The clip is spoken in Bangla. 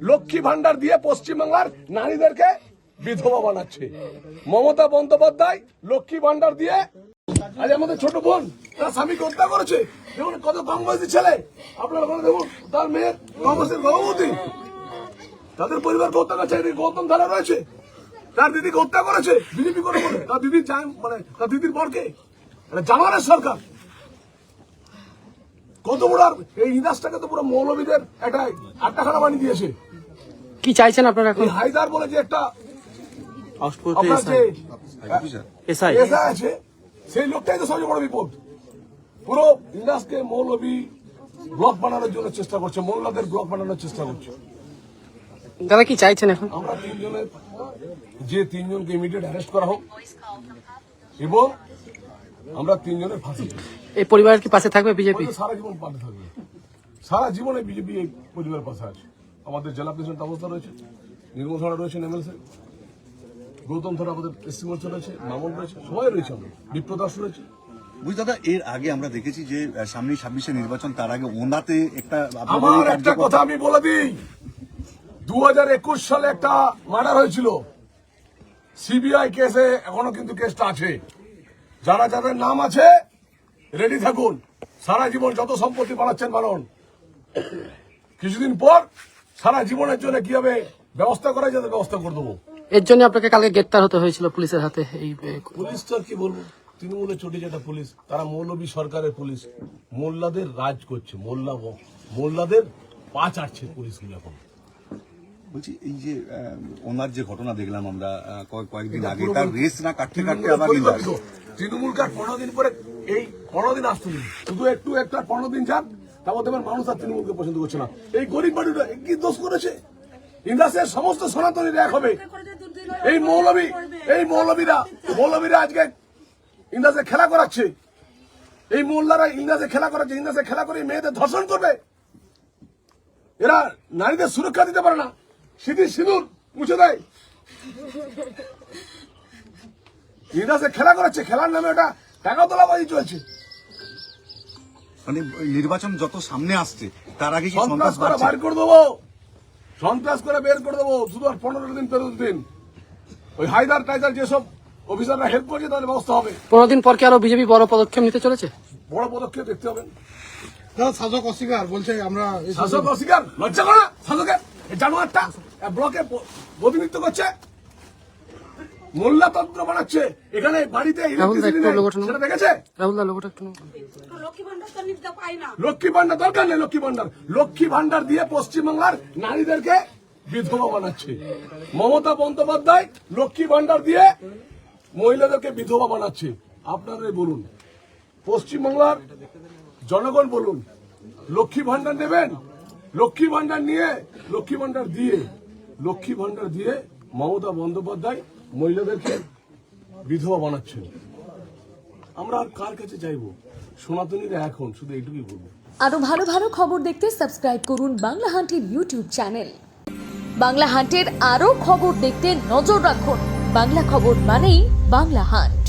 লক্ষ্মী ভান্ডার দিয়ে পশ্চিমবাংলার নারীদেরকে বিধবা বানাচ্ছে। মমতা বন্দ্যোপাধ্যায় লক্ষ্মী ভান্ডার দিয়ে আজ আমাদের ছোট বোন তার স্বামীকে হত্যা করেছে। দেখুন কত কম বয়সী ছেলে, আপনারা ওখানে দেখুন তার মেয়ের 9 মাসের গর্ভবতী, তাদের পরিবারকে হত্যা করেছে। গৌতম ধারা রয়েছে, তার দিদিকে হত্যা করেছে বিজেপি করে বলে। তার দিদির মানে তার দিদির বরকে জামানের সরকার কত বড়। এই ইন্ডাস্ট্রিটাকে তো পুরো মৌলবীদের একটা আটটাখানা বানিয়ে দিয়েছে। কি চাইছেন আপনারা এখন? হায়দার বলে যে একটা আপনার যে এসআই আছে, সেই লোকটাই তো সবচেয়ে বড় বিপদ। পুরো ইন্ডাস্ট্রিকে মৌলবী ব্লক বানানোর জন্য চেষ্টা করছে, মোল্লাদের ব্লক বানানোর চেষ্টা করছে। দাদা কি চাইছেন এখন? আমরা তিনজনকে ইমিডিয়েট অ্যারেস্ট করা হোক এবং আমরা তিনজনের ফাঁসি। এই পরিবারের কি পাশে থাকবে বিজেপি? সারা জীবন পাশে থাকবে, সারা জীবনে বিজেপি এই পরিবারের পাশে আছে। আমাদের জেলা প্রেসিডেন্ট অবস্থা রয়েছে, নির্মল ধরা রয়েছেন এমএলসি, গৌতম ধরা আমাদের এসসি মোর্চা রয়েছে, মামুন রয়েছে, সবাই রয়েছে, আমরা বিপ্রদাস রয়েছে। বুঝ দাদা, এর আগে আমরা দেখেছি যে সামনে 26-এ নির্বাচন, তার আগে ওনাতে একটা আমার একটা কথা আমি বলে দিই, 2021 সালে একটা মার্ডার হয়েছিল সিবিআই কেসে, এখনো কিন্তু কেসটা আছে। যারা যাদের নাম আছে রেডি থাকুন, সারা জীবন যত সম্পত্তি বানাচ্ছেন বানান, কিছুদিন পর সারা জীবনের জন্য কিভাবে ব্যবস্থা করা যায় ব্যবস্থা করে দেবো। এর জন্য আপনাকে কালকে গ্রেপ্তার হতে হয়েছিল পুলিশের হাতে। এই পুলিশ তো আর কি বলবো, তৃণমূলের চটি যেটা পুলিশ, তারা মৌলবী সরকারের পুলিশ, মোল্লাদের রাজ করছে, মোল্লাদের পা চাটছে পুলিশগুলো। এখন বলছি, এই যে ওনার যে ঘটনা দেখলাম আমরা কয়েকদিন আগে, তার রেস না কাটতে কাটতে আবার তৃণমূল কার্ড 15 দিন পরে, এই 15 দিন আসতে দিন, শুধু একটু 15 দিন যান, তারপর দেখবেন মানুষ আর তৃণমূলকে পছন্দ করছে না। এই গরিব বাড়িটা কি দোষ করেছে? ইন্ডাস্ট্রির সমস্ত সনাতনী এক হবে। এই মৌলবীরা আজকে ইন্ডাস্ট্রি খেলা করাচ্ছে, এই মোল্লারা ইন্ডাস্ট্রি খেলা করাচ্ছে, ইন্ডাস্ট্রি খেলা করে মেয়েদের ধর্ষণ করবে। এরা নারীদের সুরক্ষা দিতে পারে না, সিঁদুর মুছে দেয়। ইন্ডাস্ট্রি খেলা করাচ্ছে, খেলার নামে ওটা টাকা তোলাবাজি চলছে। মানে নির্বাচন যত সামনে আসছে তার আগে সন্ত্রাস করে বের করে দেবো, সন্ত্রাস করে বের করে দেবো। শুধু আর 15 দিন 13 দিন ওই হায়দার টাইদার যেসব অফিসাররা হেল্প করছে তাদের ব্যবস্থা হবে। 15 দিন পর কি আরো বিজেপি বড় পদক্ষেপ নিতে চলেছে? বড় পদক্ষেপ দেখতে হবে। শাসক অস্বীকার বলছে, আমরা শাসক অস্বীকার, লজ্জা করো না শাসকের। জানোয়ারটা ব্লকে প্রতিনিধিত্ব করছে, মোল্লা তন্ত্র বানাচ্ছে এখানে বাড়িতে। সেটা দেখেছে রাহুল দা লোকটা একটু লক্ষ্মী ভান্ডার দরকার নেই, লক্ষ্মী ভান্ডার দিয়ে পশ্চিমবাংলার নারীদেরকে বিধবা বানাচ্ছে। মমতা বন্দ্যোপাধ্যায় লক্ষ্মী ভান্ডার দিয়ে মহিলাদেরকে বিধবা বানাচ্ছে। আপনারাই বলুন, পশ্চিমবাংলার জনগণ বলুন, লক্ষ্মী ভান্ডার নেবেন? লক্ষ্মী ভান্ডার নিয়ে লক্ষ্মী ভান্ডার দিয়ে মমতা বন্দ্যোপাধ্যায় মহিলাদেরকে বিধবা বানাচ্ছেন। আমরা আর কার কাছে চাইবো? সনাতনীরা এখন শুধু এইটুকুই বলবো। আরো ভালো ভালো খবর দেখতে সাবস্ক্রাইব করুন বাংলা হান্টের ইউটিউব চ্যানেল। বাংলা হান্টের আরো খবর দেখতে নজর রাখুন। বাংলা খবর মানেই বাংলা হান্ট।